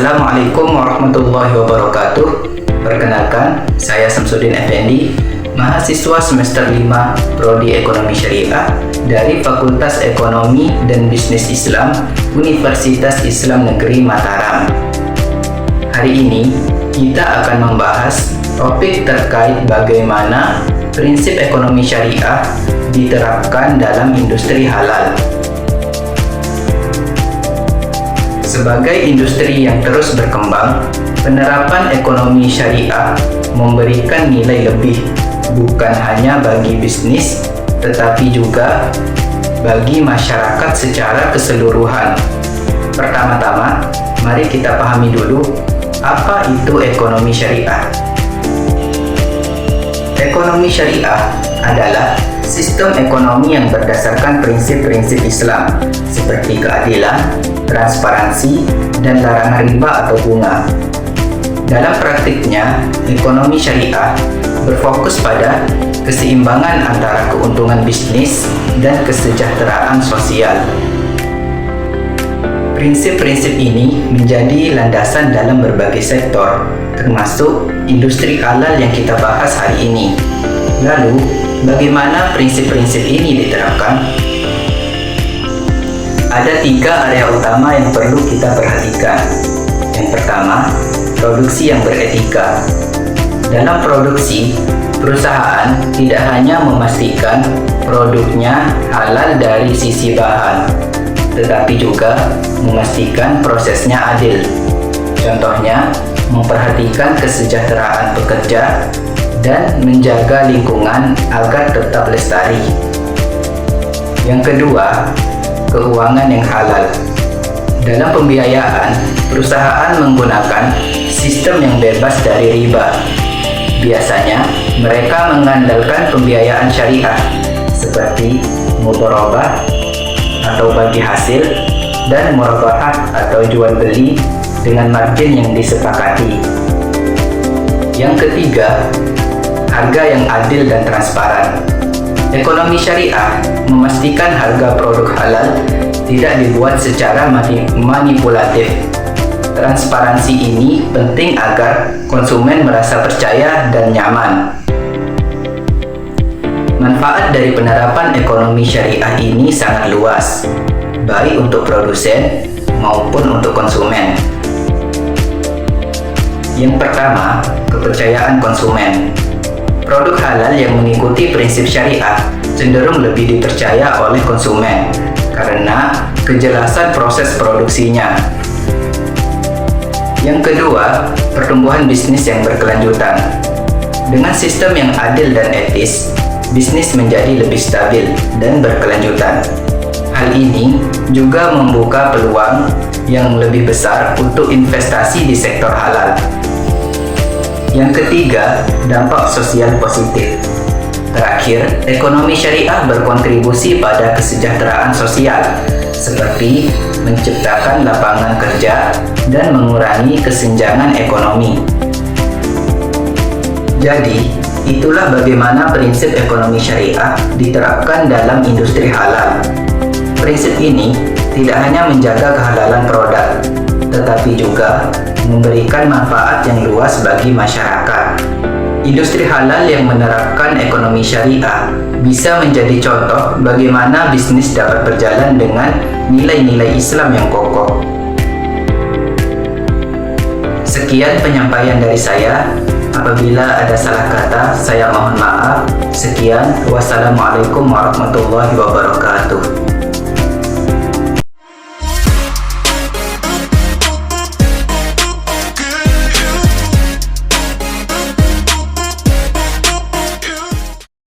Assalamualaikum warahmatullahi wabarakatuh. Perkenalkan, saya Samsudin Effendi, mahasiswa semester 5 Prodi Ekonomi Syariah dari Fakultas Ekonomi dan Bisnis Islam Universitas Islam Negeri Mataram. Hari ini kita akan membahas topik terkait bagaimana prinsip ekonomi syariah diterapkan dalam industri halal. Sebagai industri yang terus berkembang, penerapan ekonomi syariah memberikan nilai lebih bukan hanya bagi bisnis, tetapi juga bagi masyarakat secara keseluruhan. Pertama-tama, mari kita pahami dulu apa itu ekonomi syariah. Ekonomi syariah adalah sistem ekonomi yang berdasarkan prinsip-prinsip Islam seperti keadilan, transparansi, dan larangan riba atau bunga. Dalam praktiknya, ekonomi syariah berfokus pada keseimbangan antara keuntungan bisnis dan kesejahteraan sosial. Prinsip-prinsip ini menjadi landasan dalam berbagai sektor, termasuk industri halal yang kita bahas hari ini. Lalu, bagaimana prinsip-prinsip ini diterapkan? Ada 3 area utama yang perlu kita perhatikan. Yang pertama, produksi yang beretika. Dalam produksi, perusahaan tidak hanya memastikan produknya halal dari sisi bahan, tetapi juga memastikan prosesnya adil. Contohnya, memperhatikan kesejahteraan pekerja dan menjaga lingkungan agar tetap lestari. Yang kedua, keuangan yang halal. Dalam pembiayaan, perusahaan menggunakan sistem yang bebas dari riba. Biasanya, mereka mengandalkan pembiayaan syariah seperti mudharabah atau bagi hasil dan murabahat atau jual beli dengan margin yang disepakati. Yang ketiga, harga yang adil dan transparan. Ekonomi syariah memastikan harga produk halal tidak dibuat secara manipulatif. Transparansi ini penting agar konsumen merasa percaya dan nyaman. Manfaat dari penerapan ekonomi syariah ini sangat luas, baik untuk produsen maupun untuk konsumen. Yang pertama, kepercayaan konsumen. Produk halal yang mengikuti prinsip syariah cenderung lebih dipercaya oleh konsumen karena kejelasan proses produksinya. Yang kedua, pertumbuhan bisnis yang berkelanjutan. Dengan sistem yang adil dan etis, bisnis menjadi lebih stabil dan berkelanjutan. Hal ini juga membuka peluang yang lebih besar untuk investasi di sektor halal. Yang ketiga, dampak sosial positif. Terakhir, ekonomi syariah berkontribusi pada kesejahteraan sosial, seperti menciptakan lapangan kerja dan mengurangi kesenjangan ekonomi. Jadi, itulah bagaimana prinsip ekonomi syariah diterapkan dalam industri halal. Prinsip ini tidak hanya menjaga kehalalan produk, tetapi juga memberikan manfaat yang luas bagi masyarakat. Industri halal yang menerapkan ekonomi syariah bisa menjadi contoh bagaimana bisnis dapat berjalan dengan nilai-nilai Islam yang kokoh. Sekian penyampaian dari saya. Apabila ada salah kata, saya mohon maaf. Sekian, wassalamualaikum warahmatullahi wabarakatuh.